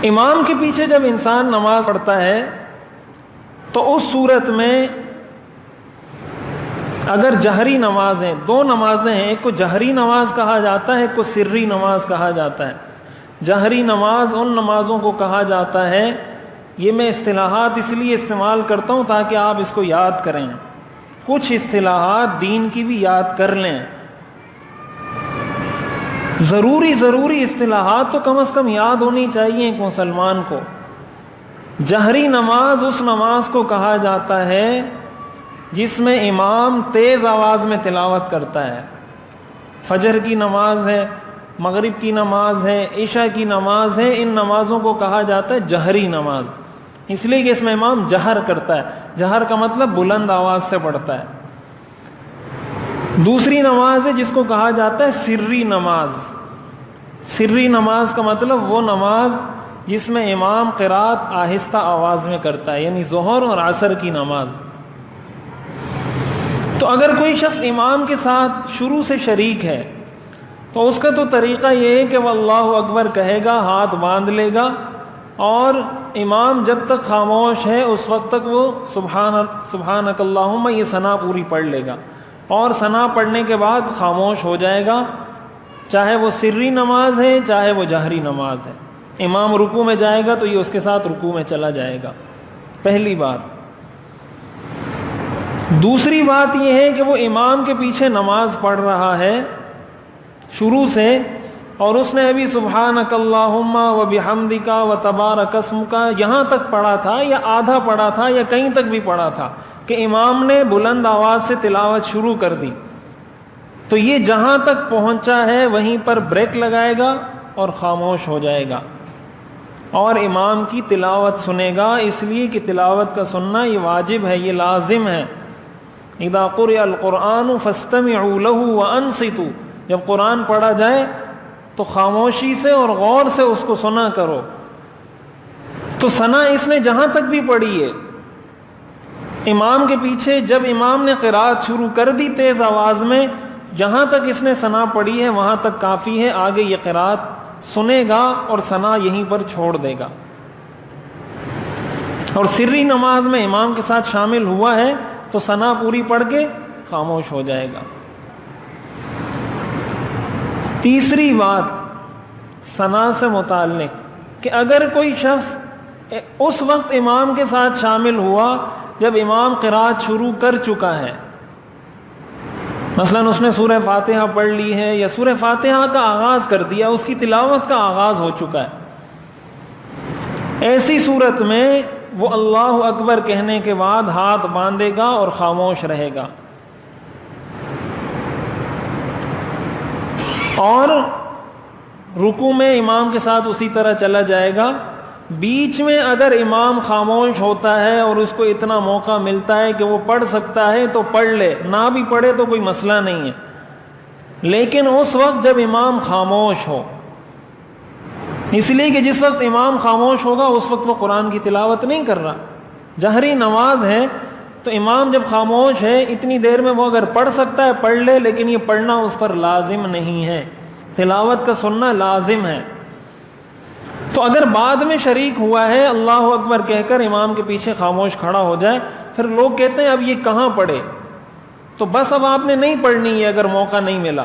امام کے پیچھے جب انسان نماز پڑھتا ہے تو اس صورت میں اگر جہری نماز ہیں، دو نمازیں ہیں، ایک کو جہری نماز کہا جاتا ہے، ایک کو سری نماز کہا جاتا ہے۔ جہری نماز ان نمازوں کو کہا جاتا ہے، یہ میں اصطلاحات اس لیے استعمال کرتا ہوں تاکہ آپ اس کو یاد کریں، کچھ اصطلاحات دین کی بھی یاد کر لیں، ضروری اصطلاحات تو کم از کم یاد ہونی چاہیے ایک مسلمان کو۔ جہری نماز اس نماز کو کہا جاتا ہے جس میں امام تیز آواز میں تلاوت کرتا ہے۔ فجر کی نماز ہے، مغرب کی نماز ہے، عشاء کی نماز ہے، ان نمازوں کو کہا جاتا ہے جہری نماز، اس لیے کہ اس میں امام جہر کرتا ہے۔ جہر کا مطلب بلند آواز سے پڑھتا ہے۔ دوسری نماز ہے جس کو کہا جاتا ہے سری نماز۔ سری نماز کا مطلب وہ نماز جس میں امام قرات آہستہ آواز میں کرتا ہے، یعنی ظہر اور عصر کی نماز۔ تو اگر کوئی شخص امام کے ساتھ شروع سے شریک ہے تو اس کا تو طریقہ یہ ہے کہ وہ اللہ اکبر کہے گا، ہاتھ باندھ لے گا، اور امام جب تک خاموش ہے اس وقت تک وہ سبحانک اللہم یہ ثنا پوری پڑھ لے گا، اور ثنا پڑھنے کے بعد خاموش ہو جائے گا، چاہے وہ سری نماز ہے چاہے وہ جہری نماز ہے۔ امام رکوع میں جائے گا تو یہ اس کے ساتھ رکوع میں چلا جائے گا، پہلی بات۔ دوسری بات یہ ہے کہ وہ امام کے پیچھے نماز پڑھ رہا ہے شروع سے، اور اس نے ابھی سبحانک اللہم و بحمدک و تبارک اسمک یہاں تک پڑھا تھا، یا آدھا پڑھا تھا، یا کہیں تک بھی پڑھا تھا کہ امام نے بلند آواز سے تلاوت شروع کر دی، تو یہ جہاں تک پہنچا ہے وہیں پر بریک لگائے گا اور خاموش ہو جائے گا، اور امام کی تلاوت سنے گا، اس لیے کہ تلاوت کا سننا یہ واجب ہے، یہ لازم ہے۔ اذا قرئ القرآن فاستمعوا له وانصتوا، جب قرآن پڑھا جائے تو خاموشی سے اور غور سے اس کو سنا کرو۔ تو ثنا اس نے جہاں تک بھی پڑھی ہے امام کے پیچھے، جب امام نے قرات شروع کر دی تیز آواز میں، جہاں تک اس نے ثنا پڑھی ہے وہاں تک کافی ہے، آگے یہ قرات سنے گا اور ثنا یہیں پر چھوڑ دے گا۔ اور سری نماز میں امام کے ساتھ شامل ہوا ہے تو ثنا پوری پڑھ کے خاموش ہو جائے گا۔ تیسری بات ثنا سے متعلق کہ اگر کوئی شخص اس وقت امام کے ساتھ شامل ہوا جب امام قرات شروع کر چکا ہے، مثلا اس نے سورہ فاتحہ پڑھ لی ہے یا سورہ فاتحہ کا آغاز کر دیا، اس کی تلاوت کا آغاز ہو چکا ہے، ایسی صورت میں وہ اللہ اکبر کہنے کے بعد ہاتھ باندھے گا اور خاموش رہے گا، اور رکوع میں امام کے ساتھ اسی طرح چلا جائے گا۔ بیچ میں اگر امام خاموش ہوتا ہے اور اس کو اتنا موقع ملتا ہے کہ وہ پڑھ سکتا ہے تو پڑھ لے، نہ بھی پڑھے تو کوئی مسئلہ نہیں ہے، لیکن اس وقت جب امام خاموش ہو، اس لیے کہ جس وقت امام خاموش ہوگا اس وقت وہ قرآن کی تلاوت نہیں کر رہا، جہری نماز ہے، تو امام جب خاموش ہے اتنی دیر میں وہ اگر پڑھ سکتا ہے پڑھ لے، لیکن یہ پڑھنا اس پر لازم نہیں ہے، تلاوت کا سننا لازم ہے۔ تو اگر بعد میں شریک ہوا ہے اللہ اکبر کہہ کر امام کے پیچھے خاموش کھڑا ہو جائے، پھر لوگ کہتے ہیں اب یہ کہاں پڑھے، تو بس اب آپ نے نہیں پڑھنی ہے اگر موقع نہیں ملا۔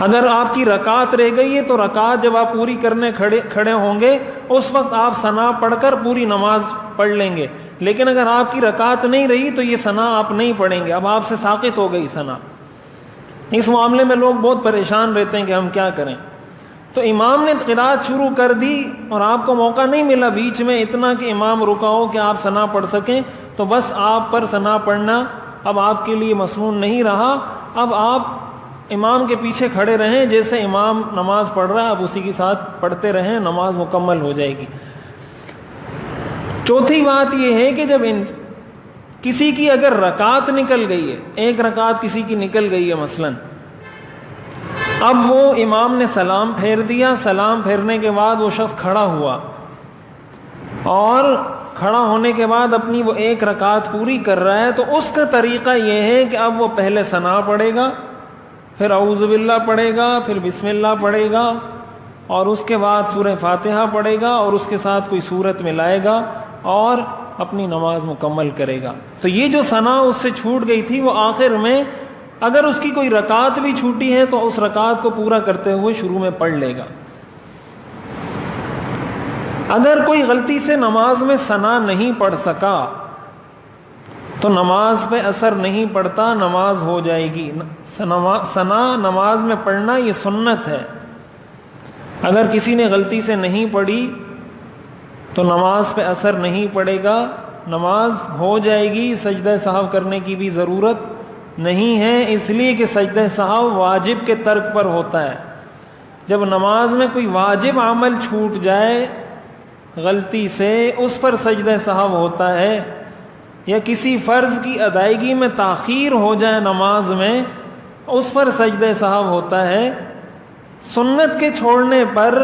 اگر آپ کی رکعت رہ گئی ہے تو رکعت جب آپ پوری کرنے کھڑے ہوں گے اس وقت آپ ثنا پڑھ کر پوری نماز پڑھ لیں گے، لیکن اگر آپ کی رکعت نہیں رہی تو یہ ثنا آپ نہیں پڑھیں گے، اب آپ سے ساقط ہو گئی ثنا۔ اس معاملے میں لوگ بہت پریشان رہتے ہیں کہ ہم کیا کریں۔ تو امام نے قرات شروع کر دی اور آپ کو موقع نہیں ملا بیچ میں اتنا کہ امام رکا ہو کہ آپ ثنا پڑھ سکیں، تو بس آپ پر ثنا پڑھنا اب آپ کے لیے مسنون نہیں رہا، اب آپ امام کے پیچھے کھڑے رہیں، جیسے امام نماز پڑھ رہا ہے اب اسی کے ساتھ پڑھتے رہیں، نماز مکمل ہو جائے گی۔ چوتھی بات یہ ہے کہ جب کسی کی اگر رکعت نکل گئی ہے، ایک رکعت کسی کی نکل گئی ہے مثلا، اب وہ امام نے سلام پھیر دیا، سلام پھیرنے کے بعد وہ شخص کھڑا ہوا، اور کھڑا ہونے کے بعد اپنی وہ ایک رکعت پوری کر رہا ہے، تو اس کا طریقہ یہ ہے کہ اب وہ پہلے ثنا پڑھے گا، پھر اعوذ باللہ پڑھے گا، پھر بسم اللہ پڑھے گا، اور اس کے بعد سورہ فاتحہ پڑھے گا اور اس کے ساتھ کوئی سورت ملائے گا اور اپنی نماز مکمل کرے گا. تو یہ جو ثنا اس سے چھوٹ گئی تھی وہ آخر میں اگر اس کی کوئی رکعت بھی چھوٹی ہے تو اس رکعت کو پورا کرتے ہوئے شروع میں پڑھ لے گا. اگر کوئی غلطی سے نماز میں ثنا نہیں پڑھ سکا تو نماز پہ اثر نہیں پڑتا، نماز ہو جائے گی. ثنا نماز میں پڑھنا یہ سنت ہے. اگر کسی نے غلطی سے نہیں پڑھی تو نماز پہ اثر نہیں پڑے گا، نماز ہو جائے گی. سجدہ سہو کرنے کی بھی ضرورت نہیں ہے، اس لیے کہ سجدہ سہو واجب کے ترک پر ہوتا ہے. جب نماز میں کوئی واجب عمل چھوٹ جائے غلطی سے، اس پر سجدہ سہو ہوتا ہے، یا کسی فرض کی ادائیگی میں تاخیر ہو جائے نماز میں، اس پر سجدہ سہو ہوتا ہے. سنت کے چھوڑنے پر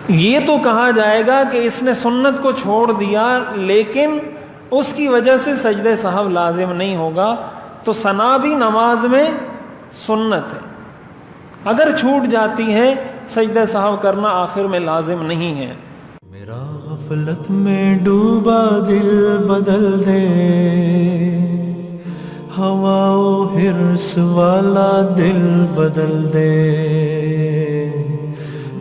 یہ تو کہا جائے گا کہ اس نے سنت کو چھوڑ دیا، لیکن اس کی وجہ سے سجدہ سہو لازم نہیں ہوگا. تو ثنا بھی نماز میں سنت ہے، اگر چھوٹ جاتی ہے سجدہ سہو کرنا آخر میں لازم نہیں ہے. میرا غفلت میں ڈوبا دل بدل دے، ہوا و حرص والا دل بدل دے.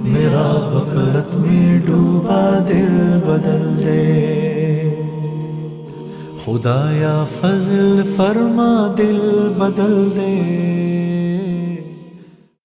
میرا غفلت میں ڈوبا دل بدل دے، خدایا فضل فرما دل بدل دے.